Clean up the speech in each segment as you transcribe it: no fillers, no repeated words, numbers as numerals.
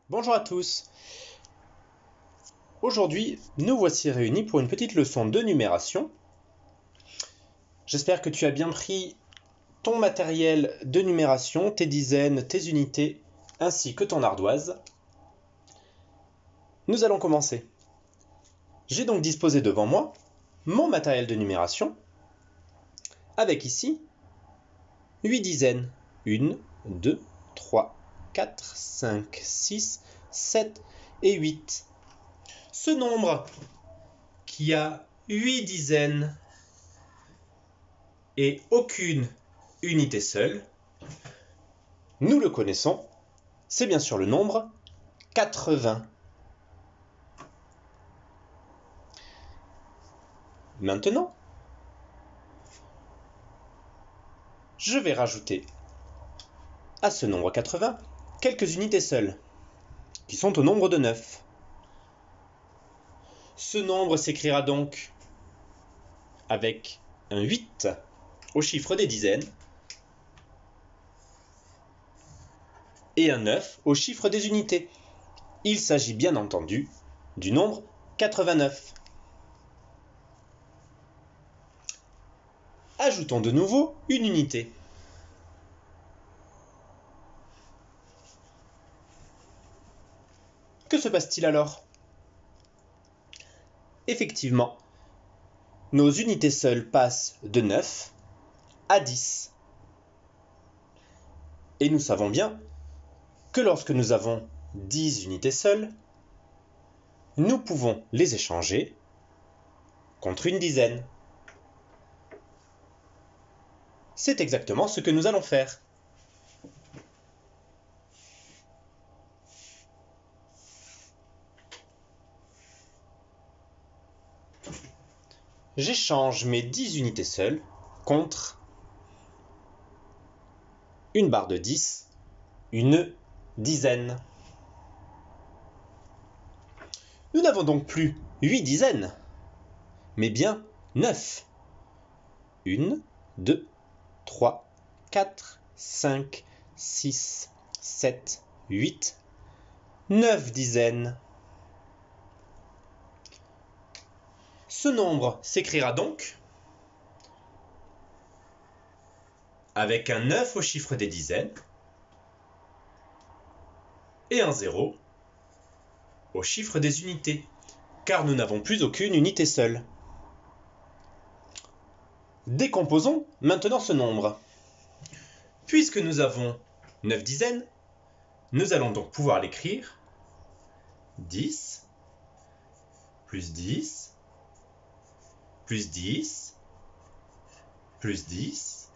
Bonjour à tous. Aujourd'hui, nous voici réunis pour une petite leçon de numération. J'espère que tu as bien pris ton matériel de numération, tes dizaines, tes unités, ainsi que ton ardoise. Nous allons commencer. J'ai donc disposé devant moi mon matériel de numération, avec ici 8 dizaines. 1, 2, 3, 4, 5, 6, 7 et 8. Ce nombre qui a 8 dizaines et aucune unité seule, nous le connaissons, c'est bien sûr le nombre 80. Maintenant, je vais rajouter à ce nombre 80 quelques unités seules, qui sont au nombre de 9. Ce nombre s'écrira donc avec un 8 au chiffre des dizaines et un 9 au chiffre des unités. Il s'agit bien entendu du nombre 89. Ajoutons de nouveau une unité. Que se passe-t-il alors? Effectivement, nos unités seules passent de 9 à 10. Et nous savons bien que lorsque nous avons 10 unités seules, nous pouvons les échanger contre une dizaine. C'est exactement ce que nous allons faire. J'échange mes 10 unités seules contre une barre de 10, une dizaine. Nous n'avons donc plus 8 dizaines, mais bien 9. 1, 2, 3, 4, 5, 6, 7, 8, 9 dizaines. Ce nombre s'écrira donc avec un 9 au chiffre des dizaines et un 0 au chiffre des unités, car nous n'avons plus aucune unité seule. Décomposons maintenant ce nombre. Puisque nous avons 9 dizaines, nous allons donc pouvoir l'écrire 10 plus 10 plus 10 plus 10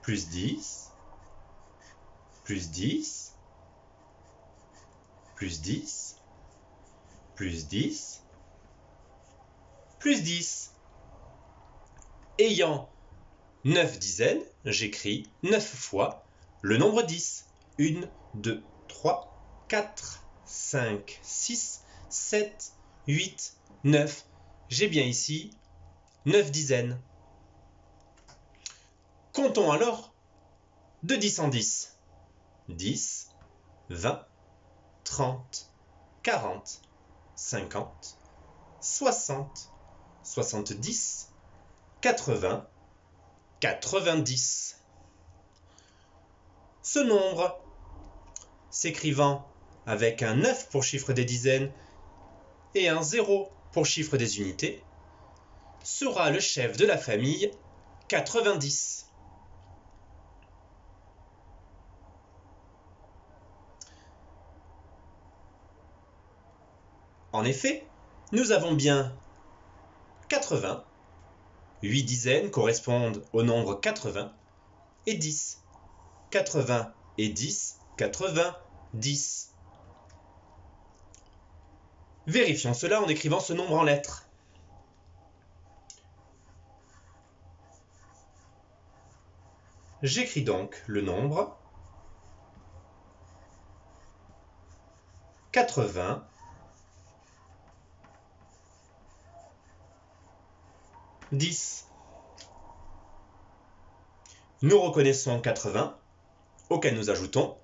plus 10 plus 10 plus 10 plus 10 plus 10. Ayant 9 dizaines, j'écris 9 fois le nombre 10. 1, 2, 3, 4, 5, 6, 7, 8, 9. J'ai bien ici 9 dizaines. Comptons alors de 10 en 10. 10, 20, 30, 40, 50, 60, 70, 80, 90. Ce nombre, s'écrivant avec un 9 pour chiffre des dizaines et un 0 pour chiffre des unités, sera le chef de la famille 90. En effet, nous avons bien 80, 8 dizaines correspondent au nombre 80, et 10. 80 et 10, 90. Vérifions cela en écrivant ce nombre en lettres. J'écris donc le nombre 80 10. Nous reconnaissons 80, auquel nous ajoutons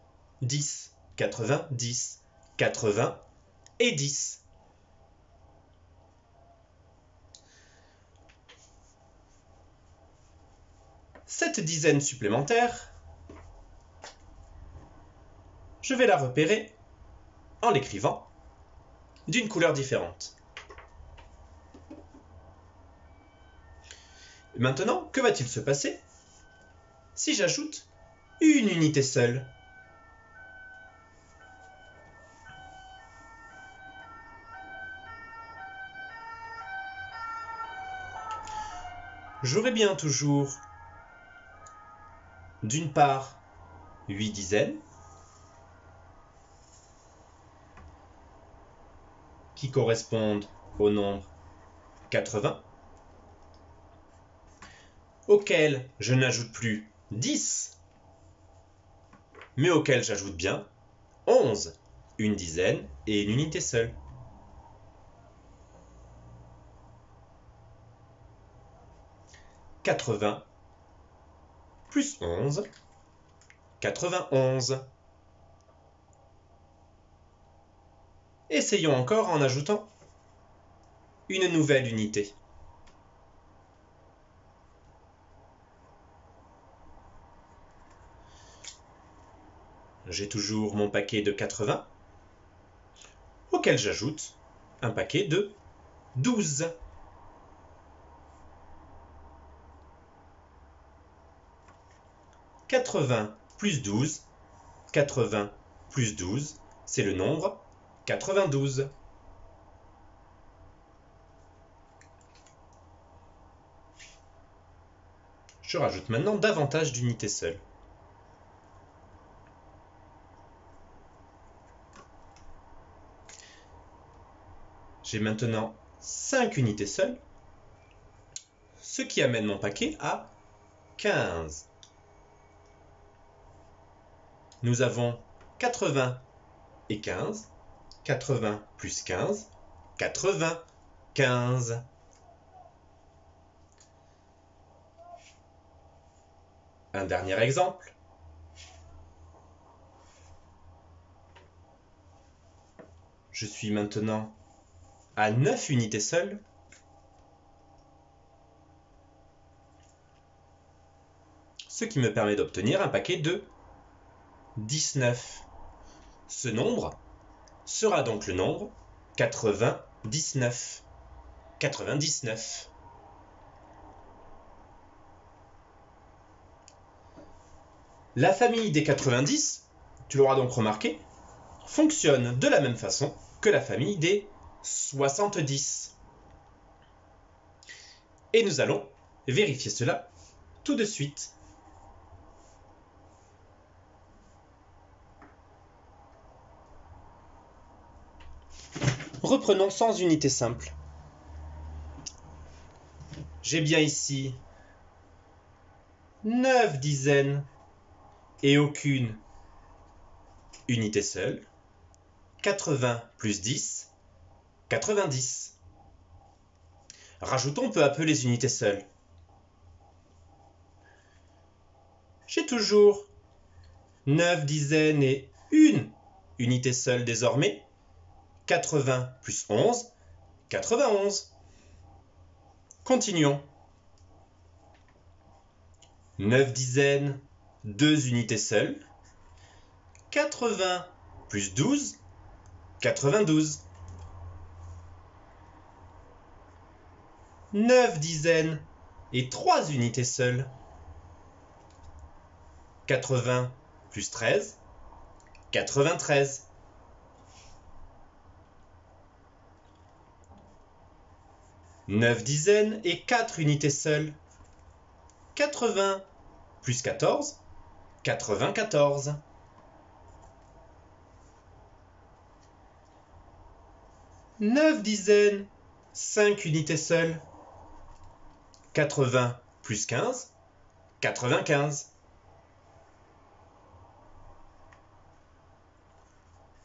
10. 90, 80 et 10. Cette dizaine supplémentaire, je vais la repérer en l'écrivant d'une couleur différente. Maintenant, que va-t-il se passer si j'ajoute une unité seule? J'aurai bien toujours, d'une part, 8 dizaines, qui correspondent au nombre 80, auquel je n'ajoute plus 10, mais auquel j'ajoute bien 11, une dizaine et une unité seule. « 80 plus 11, 91. Essayons encore en ajoutant une nouvelle unité. J'ai toujours mon paquet de 80, auquel j'ajoute un paquet de 12. « 80 plus 12, 80 plus 12, c'est le nombre 92. Je rajoute maintenant davantage d'unités seules. J'ai maintenant 5 unités seules, ce qui amène mon paquet à 15. Nous avons 80 et 15. 80 plus 15, 95. Un dernier exemple. Je suis maintenant à 9 unités seules. Ce qui me permet d'obtenir un paquet de 19. Ce nombre sera donc le nombre 99. 99. La famille des 90, tu l'auras donc remarqué, fonctionne de la même façon que la famille des 70. Et nous allons vérifier cela tout de suite. Reprenons sans unité simple. J'ai bien ici 9 dizaines et aucune unité seule. 80 plus 10, 90. Rajoutons peu à peu les unités seules. J'ai toujours 9 dizaines et une unité seule désormais. 80 plus 11, 91. Continuons. 9 dizaines, 2 unités seules. 80 plus 12, 92. 9 dizaines et 3 unités seules. 80 plus 13, 93. 9 dizaines et 4 unités seules. 80 plus 14, 94. 9 dizaines, 5 unités seules. 80 plus 15, 95.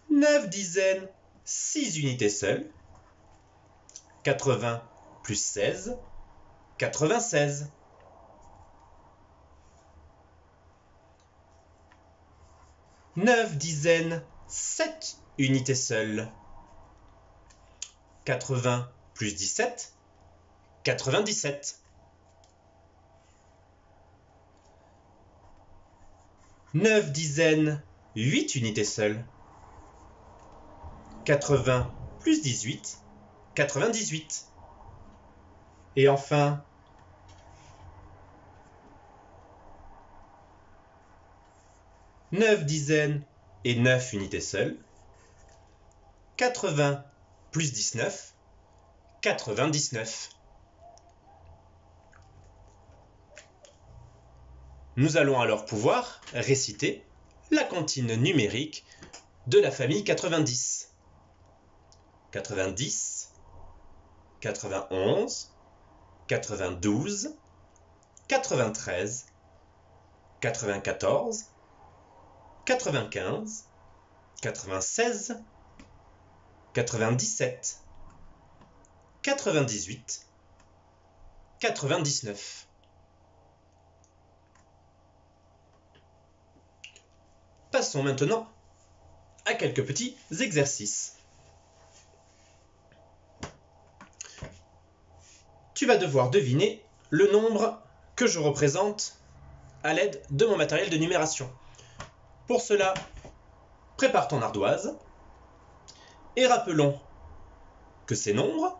9 dizaines, 6 unités seules. 80 plus 16, 96. 9 dizaines, 7 unités seules. 80 plus 17, 97. 9 dizaines, 8 unités seules. 80 plus 18, 98. Et enfin, 9 dizaines et 9 unités seules. 80 plus 19, 99. Nous allons alors pouvoir réciter la comptine numérique de la famille 90. 90, 91, 92, 93, 94, 95, 96, 97, 98, 99. Passons maintenant à quelques petits exercices. Tu vas devoir deviner le nombre que je représente à l'aide de mon matériel de numération. Pour cela, prépare ton ardoise et rappelons que ces nombres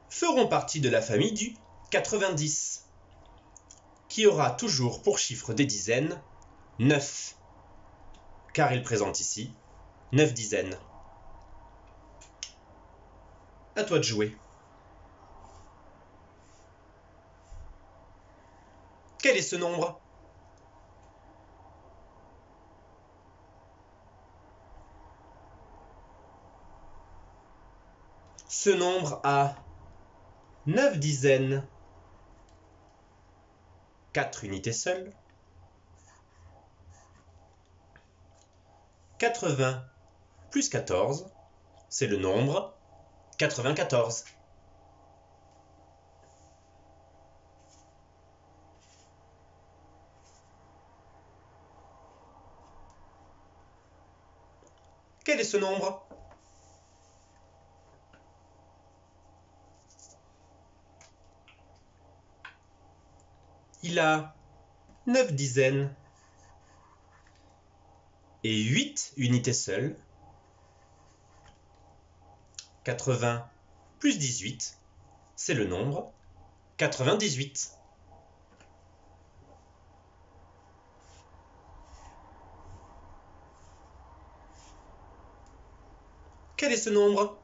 feront partie de la famille du 90, qui aura toujours pour chiffre des dizaines 9, car il présente ici 9 dizaines. À toi de jouer. Quel est ce nombre ? Ce nombre a 9 dizaines, 4 unités seules, 80 plus 14, c'est le nombre 94. Quel est ce nombre ? Il a 9 dizaines et 8 unités seules. 80 plus 18, c'est le nombre 98. Quel est ce nombre ?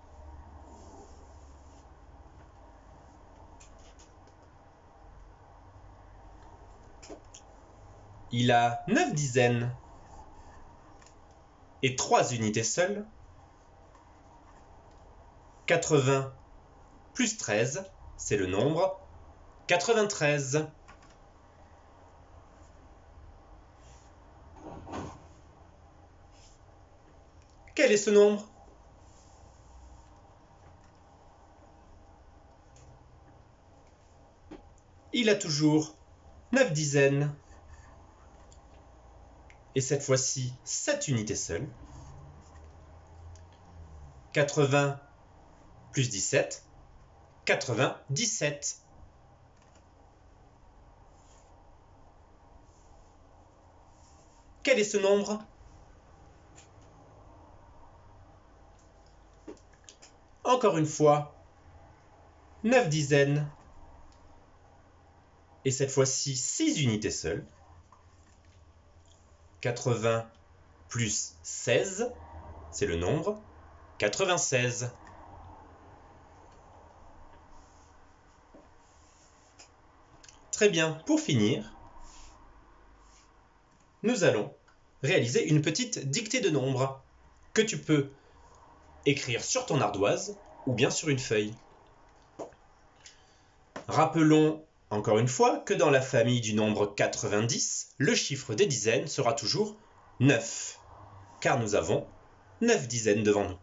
Il a 9 dizaines et 3 unités seules. 80 plus 13, c'est le nombre 93. Quel est ce nombre ? Il a toujours 9 dizaines et cette fois-ci 7 unités seules. 80 plus 17, 97. Quel est ce nombre ? Encore une fois, 9 dizaines et cette fois-ci 6 unités seules. 80 plus 16, c'est le nombre 96. Très bien, pour finir, nous allons réaliser une petite dictée de nombres que tu peux écrire sur ton ardoise ou bien sur une feuille. Rappelons encore une fois que dans la famille du nombre 90, le chiffre des dizaines sera toujours 9, car nous avons 9 dizaines devant nous.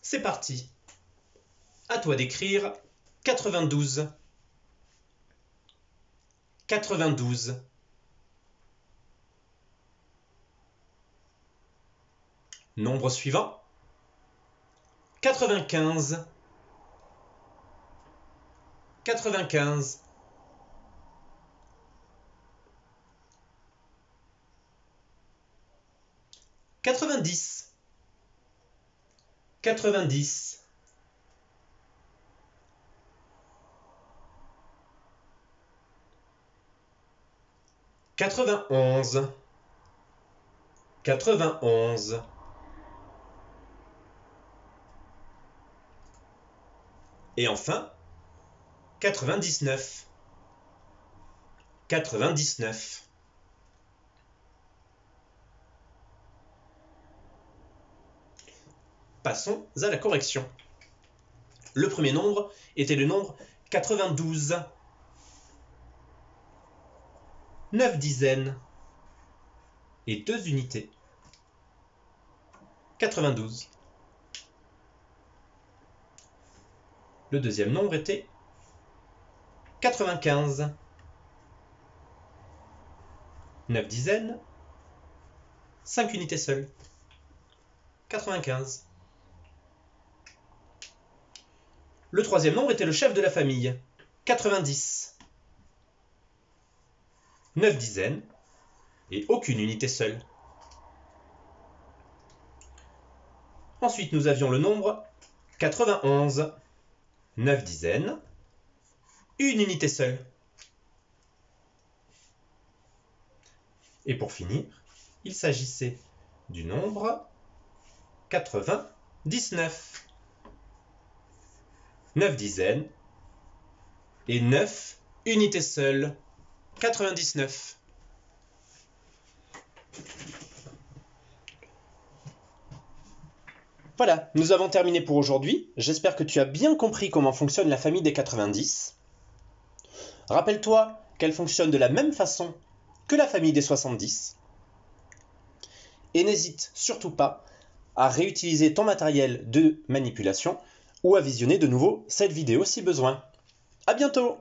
C'est parti. À toi d'écrire 92. 92. Nombre suivant, 95, 95, 90, 90, 91, 91, et enfin 99, 99. Passons à la correction. Le premier nombre était le nombre 92. 9 dizaines et 2 unités. 92. Le deuxième nombre était 95. 9 dizaines, 5 unités seules. 95. Le troisième nombre était le chef de la famille. 90. 9 dizaines et aucune unité seule. Ensuite, nous avions le nombre 91. 9 dizaines, une unité seule. Et pour finir, il s'agissait du nombre 99. 9 dizaines et 9 unités seules. 99. Voilà, nous avons terminé pour aujourd'hui. J'espère que tu as bien compris comment fonctionne la famille des 90. Rappelle-toi qu'elle fonctionne de la même façon que la famille des 70. Et n'hésite surtout pas à réutiliser ton matériel de manipulation ou à visionner de nouveau cette vidéo si besoin. À bientôt!